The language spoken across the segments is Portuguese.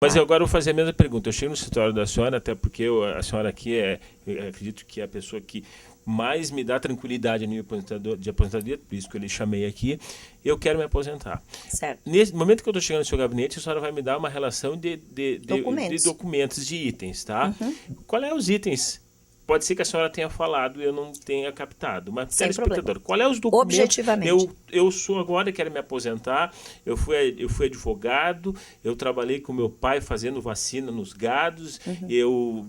Mas eu agora vou fazer a mesma pergunta. Eu chego no escritório da senhora, até porque a senhora aqui eu acredito que é a pessoa que mais me dá tranquilidade a nível de aposentadoria, por isso que eu lhe chamei aqui. Eu quero me aposentar. Certo. Nesse momento que eu estou chegando no seu gabinete, a senhora vai me dar uma relação de documentos, de itens, tá? Qual é os itens? Pode ser que a senhora tenha falado e eu não tenha captado, mas telespectador, qual é os documentos? Objetivamente. Eu sou agora, quero me aposentar, eu fui advogado, eu trabalhei com meu pai fazendo vacina nos gados, eu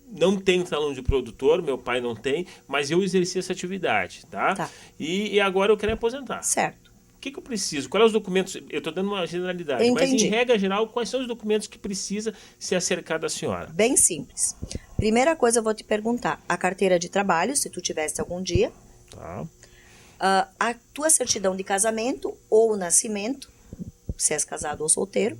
não tenho talão de produtor, meu pai não tem, mas eu exerci essa atividade, tá? E agora eu quero me aposentar. Certo. O que eu preciso? Quais são os documentos? Eu estou dando uma generalidade, mas em regra geral, quais são os documentos que precisa ser acercado da senhora? Bem simples. Primeira coisa, eu vou te perguntar. A carteira de trabalho, se tu tivesse algum dia. Tá. A tua certidão de casamento ou nascimento, se és casado ou solteiro.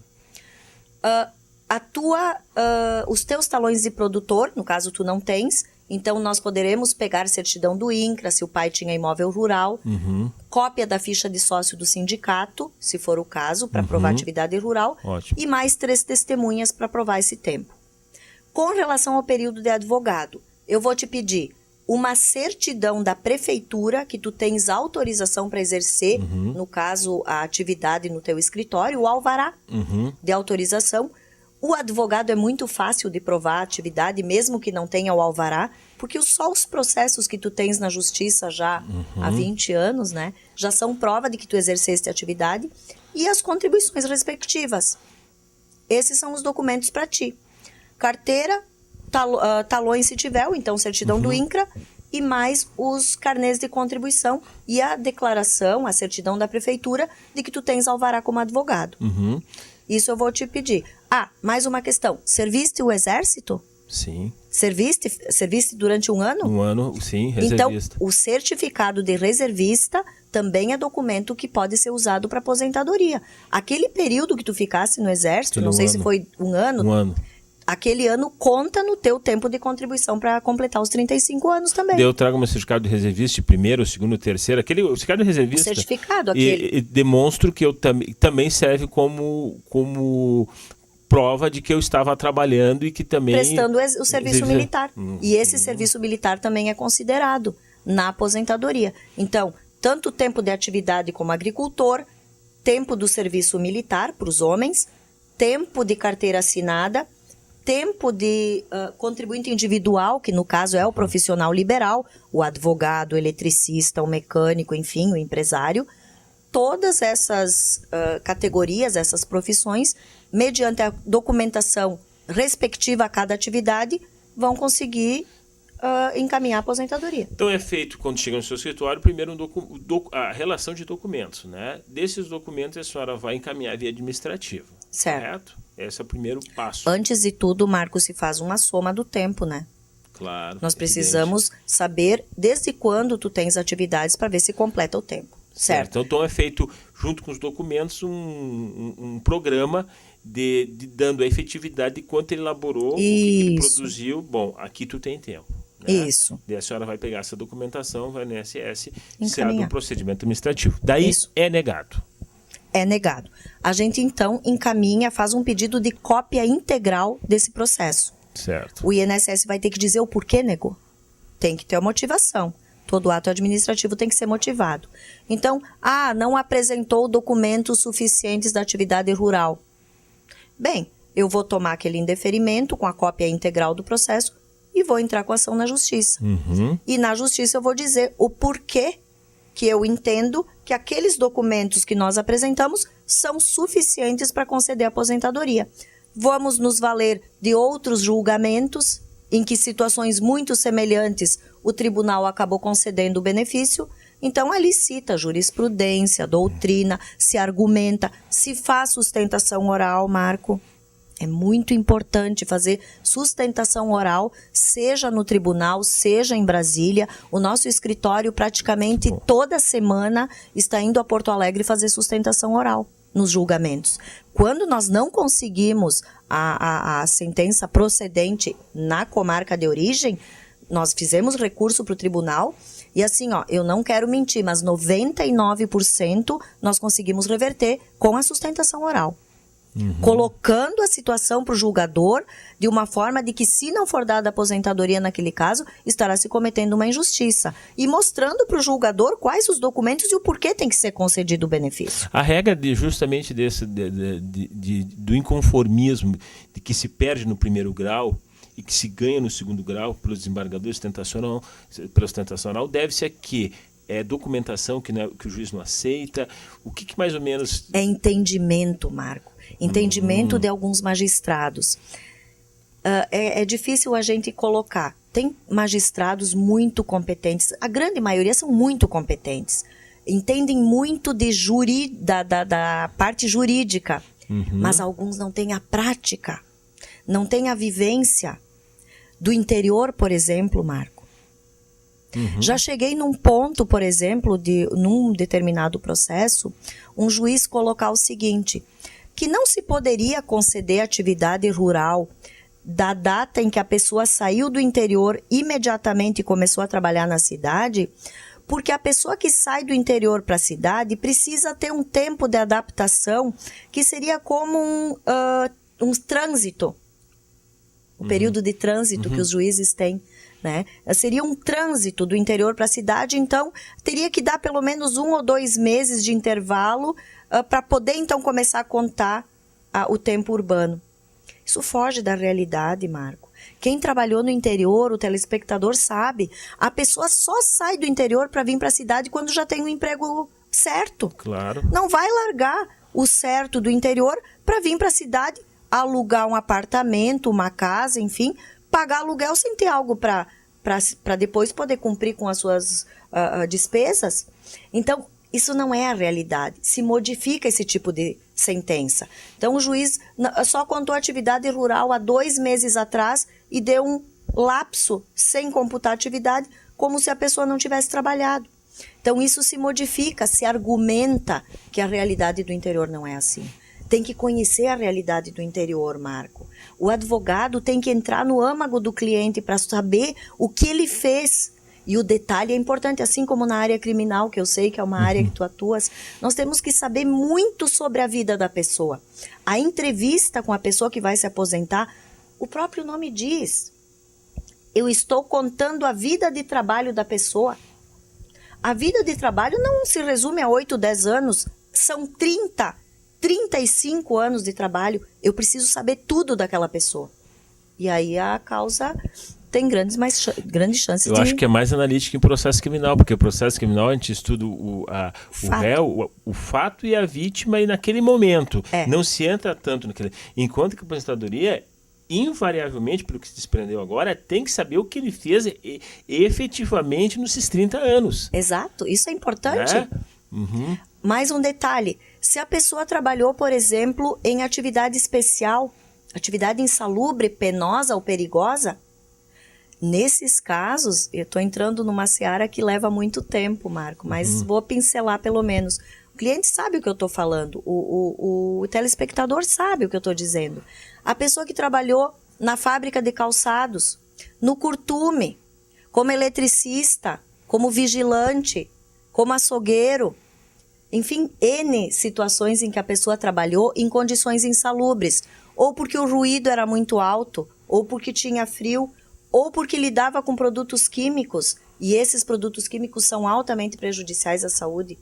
Os teus talões de produtor, no caso tu não tens, então nós poderemos pegar certidão do INCRA, se o pai tinha imóvel rural, cópia da ficha de sócio do sindicato, se for o caso, para provar atividade rural, e mais 3 testemunhas para provar esse tempo. Com relação ao período de advogado, eu vou te pedir uma certidão da prefeitura que tu tens autorização para exercer, no caso, a atividade no teu escritório, o alvará de autorização. O advogado é muito fácil de provar a atividade, mesmo que não tenha o alvará, porque só os processos que tu tens na justiça já há 20 anos, né, já são prova de que tu exerceste a atividade, e as contribuições respectivas. Esses são os documentos para ti. Carteira, talões se tiver, ou então certidão do INCRA, e mais os carnês de contribuição e a declaração, a certidão da prefeitura de que tu tens alvará como advogado. Isso eu vou te pedir. Mais uma questão. Serviste o exército? Sim. Serviste durante um ano? Um ano, sim, reservista. Então, o certificado de reservista também é documento que pode ser usado para aposentadoria. Aquele período que tu ficasse no exército, não sei se foi um ano. Um ano. Aquele ano conta no teu tempo de contribuição para completar os 35 anos também. Eu trago meu certificado de reservista de primeiro, segundo, terceiro. O certificado de reservista. O certificado, aquele. E demonstro que eu também serve como prova de que eu estava trabalhando e que também... Prestando o serviço militar. E esse serviço militar também é considerado na aposentadoria. Então, tanto o tempo de atividade como agricultor, tempo do serviço militar para os homens, tempo de carteira assinada, tempo de contribuinte individual, que no caso é o profissional liberal, o advogado, o eletricista, o mecânico, enfim, o empresário. Todas essas categorias, essas profissões, mediante a documentação respectiva a cada atividade, vão conseguir encaminhar a aposentadoria. Então é feito, quando chega no seu escritório, primeiro a relação de documentos, né? Desses documentos a senhora vai encaminhar via administrativa. Certo? Esse é o primeiro passo. Antes de tudo, Marcos, se faz uma soma do tempo, né? Claro. Nós precisamos saber desde quando tu tens atividades para ver se completa o tempo. Certo? Então é feito, junto com os documentos, um programa dando a efetividade de quanto ele elaborou, o que ele produziu. Bom, aqui tu tem tempo. Né? Isso. Daí a senhora vai pegar essa documentação, vai no INSS, será do procedimento administrativo. Daí é negado. É negado. A gente, então, encaminha, faz um pedido de cópia integral desse processo. Certo. O INSS vai ter que dizer o porquê negou. Tem que ter a motivação. Todo ato administrativo tem que ser motivado. Então, não apresentou documentos suficientes da atividade rural. Bem, eu vou tomar aquele indeferimento com a cópia integral do processo e vou entrar com ação na justiça. E na justiça eu vou dizer o porquê que eu entendo que aqueles documentos que nós apresentamos são suficientes para conceder a aposentadoria. Vamos nos valer de outros julgamentos em que situações muito semelhantes o tribunal acabou concedendo o benefício. Então, ali cita jurisprudência, doutrina, se argumenta, se faz sustentação oral, Marco. É muito importante fazer sustentação oral, seja no tribunal, seja em Brasília. O nosso escritório praticamente toda semana está indo a Porto Alegre fazer sustentação oral nos julgamentos. Quando nós não conseguimos a sentença procedente na comarca de origem, nós fizemos recurso para o tribunal e assim, eu não quero mentir, mas 99% nós conseguimos reverter com a sustentação oral. colocando a situação para o julgador de uma forma de que, se não for dada aposentadoria naquele caso, estará se cometendo uma injustiça. E mostrando para o julgador quais os documentos e o porquê tem que ser concedido o benefício. A regra justamente do inconformismo, de que se perde no primeiro grau e que se ganha no segundo grau pelos desembargadores pela ostentacional, deve-se a que é documentação que o juiz não aceita. O que mais ou menos... É entendimento, Marco. Entendimento de alguns magistrados. É difícil a gente colocar. Tem magistrados muito competentes, a grande maioria são muito competentes, entendem muito da parte jurídica, mas alguns não têm a prática, não têm a vivência. Do interior, por exemplo, Marco. Já cheguei num ponto, por exemplo, num determinado processo, um juiz colocar o seguinte, que não se poderia conceder atividade rural da data em que a pessoa saiu do interior imediatamente e começou a trabalhar na cidade, porque a pessoa que sai do interior para a cidade precisa ter um tempo de adaptação que seria como um trânsito, o período de trânsito que os juízes têm, né? Seria um trânsito do interior para a cidade, então teria que dar pelo menos 1 ou 2 meses de intervalo para poder então começar a contar o tempo urbano. Isso foge da realidade, Marco. Quem trabalhou no interior, o telespectador sabe, a pessoa só sai do interior para vir para a cidade quando já tem um emprego certo. Claro. Não vai largar o certo do interior para vir para a cidade, alugar um apartamento, uma casa, enfim, pagar aluguel sem ter algo para depois poder cumprir com as suas despesas. Então, isso não é a realidade. Se modifica esse tipo de sentença. Então, o juiz só contou atividade rural há 2 meses atrás e deu um lapso sem computar atividade, como se a pessoa não tivesse trabalhado. Então, isso se modifica, se argumenta que a realidade do interior não é assim. Tem que conhecer a realidade do interior, Marco. O advogado tem que entrar no âmago do cliente para saber o que ele fez. E o detalhe é importante, assim como na área criminal, que eu sei que é uma área que tu atuas, nós temos que saber muito sobre a vida da pessoa. A entrevista com a pessoa que vai se aposentar, o próprio nome diz. Eu estou contando a vida de trabalho da pessoa. A vida de trabalho não se resume a 8, 10 anos, são 30, 35 anos de trabalho. Eu preciso saber tudo daquela pessoa. E aí a causa tem grandes chances Eu acho que é mais analítica em processo criminal, porque o processo criminal a gente estuda o réu, o fato e a vítima e naquele momento. Não se entra tanto naquele... Enquanto que a aposentadoria, invariavelmente, pelo que se desprendeu agora, tem que saber o que ele fez efetivamente nesses 30 anos. Exato, isso é importante. Mais um detalhe, se a pessoa trabalhou, por exemplo, em atividade especial, atividade insalubre, penosa ou perigosa, nesses casos, eu estou entrando numa seara que leva muito tempo, Marco, mas vou pincelar pelo menos. O cliente sabe o que eu estou falando, o telespectador sabe o que eu estou dizendo. A pessoa que trabalhou na fábrica de calçados, no curtume, como eletricista, como vigilante, como açougueiro, enfim, N situações em que a pessoa trabalhou em condições insalubres, ou porque o ruído era muito alto, ou porque tinha frio, ou porque lidava com produtos químicos, e esses produtos químicos são altamente prejudiciais à saúde.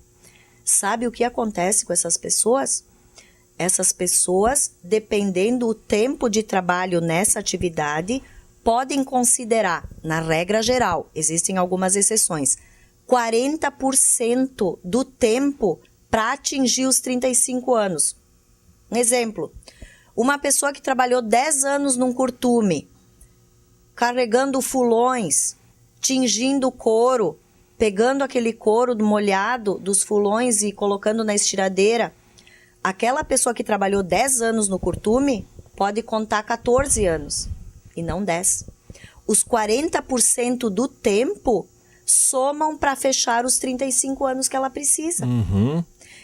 Sabe o que acontece com essas pessoas? Essas pessoas, dependendo do tempo de trabalho nessa atividade, podem considerar, na regra geral, existem algumas exceções, 40% do tempo para atingir os 35 anos. Um exemplo, uma pessoa que trabalhou 10 anos num curtume, carregando fulões, tingindo couro, pegando aquele couro molhado dos fulões e colocando na estiradeira, aquela pessoa que trabalhou 10 anos no curtume pode contar 14 anos e não 10. Os 40% do tempo somam para fechar os 35 anos que ela precisa.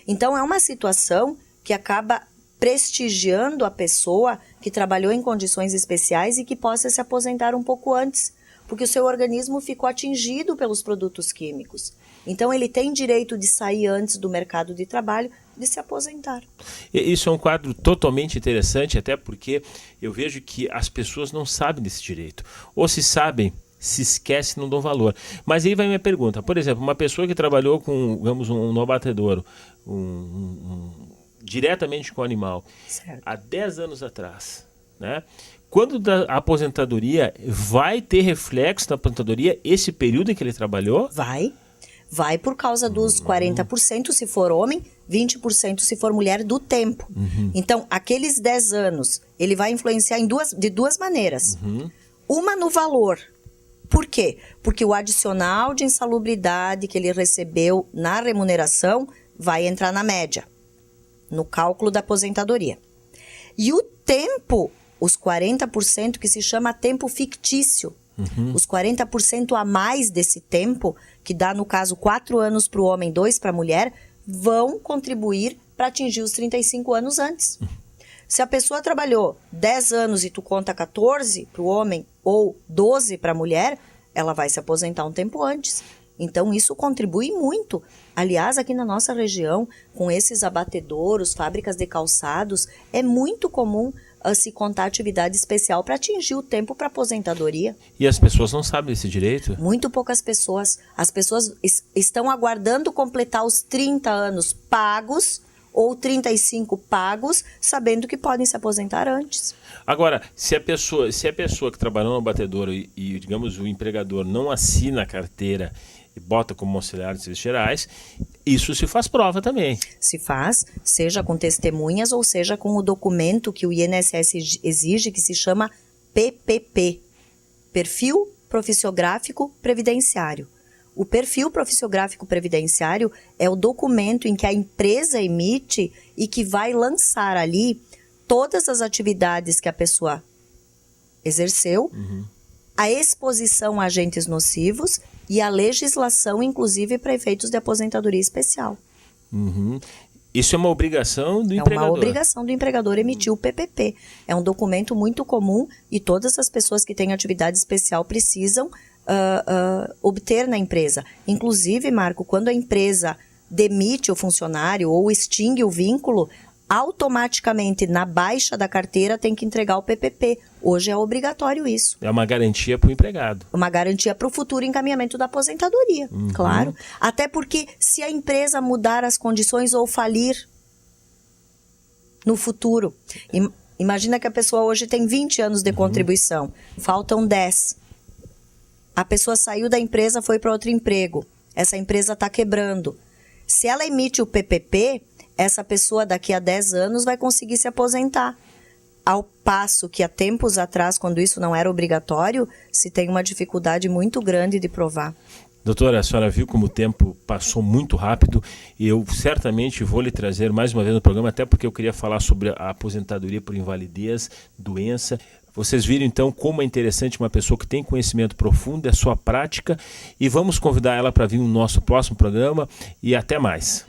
Então, é uma situação que acaba prestigiando a pessoa que trabalhou em condições especiais e que possa se aposentar um pouco antes, porque o seu organismo ficou atingido pelos produtos químicos. Então, ele tem direito de sair antes do mercado de trabalho de se aposentar. Isso é um quadro totalmente interessante, até porque eu vejo que as pessoas não sabem desse direito. Ou se sabem, se esquecem, não dão valor. Mas aí vai minha pergunta. Por exemplo, uma pessoa que trabalhou com, digamos, um abatedouro, diretamente com o animal, Certo. há 10 anos atrás, né? Quando da aposentadoria, vai ter reflexo na aposentadoria esse período em que ele trabalhou? Vai por causa dos 40% se for homem, 20% se for mulher do tempo. Então, aqueles 10 anos, ele vai influenciar de duas maneiras. Uma no valor. Por quê? Porque o adicional de insalubridade que ele recebeu na remuneração vai entrar na média, no cálculo da aposentadoria. E o tempo, os 40% que se chama tempo fictício. Os 40% a mais desse tempo, que dá no caso 4 anos para o homem, 2 para a mulher, vão contribuir para atingir os 35 anos antes. Se a pessoa trabalhou 10 anos e tu conta 14 para o homem ou 12 para a mulher, ela vai se aposentar um tempo antes. Então, isso contribui muito. Aliás, aqui na nossa região, com esses abatedouros, fábricas de calçados, é muito comum se contar atividade especial para atingir o tempo para aposentadoria. E as pessoas não sabem desse direito? Muito poucas pessoas. As pessoas estão aguardando completar os 30 anos pagos ou 35 pagos, sabendo que podem se aposentar antes. Agora, se a pessoa que trabalhou no abatedouro e, digamos, o empregador não assina a carteira e bota como auxiliar de serviços gerais, isso se faz prova também. Se faz, seja com testemunhas ou seja com o documento que o INSS exige, que se chama PPP, Perfil Profissiográfico Previdenciário. O perfil profissiográfico previdenciário é o documento em que a empresa emite e que vai lançar ali todas as atividades que a pessoa exerceu, a exposição a agentes nocivos e a legislação, inclusive, para efeitos de aposentadoria especial. Isso é uma obrigação do empregador? É uma obrigação do empregador emitir o PPP. É um documento muito comum e todas as pessoas que têm atividade especial precisam obter na empresa. Inclusive, Marco, quando a empresa demite o funcionário ou extingue o vínculo, automaticamente na baixa da carteira tem que entregar o PPP. Hoje é obrigatório isso. É uma garantia para o empregado. Uma garantia para o futuro encaminhamento da aposentadoria, claro. Até porque se a empresa mudar as condições ou falir no futuro, imagina que a pessoa hoje tem 20 anos de contribuição, faltam 10. A pessoa saiu da empresa, foi para outro emprego. Essa empresa está quebrando. Se ela emite o PPP, essa pessoa daqui a 10 anos vai conseguir se aposentar. Ao passo que há tempos atrás, quando isso não era obrigatório, se tem uma dificuldade muito grande de provar. Doutora, a senhora viu como o tempo passou muito rápido e eu certamente vou lhe trazer mais uma vez no programa, até porque eu queria falar sobre a aposentadoria por invalidez, doença. Vocês viram então como é interessante uma pessoa que tem conhecimento profundo da sua prática e vamos convidar ela para vir no nosso próximo programa e até mais.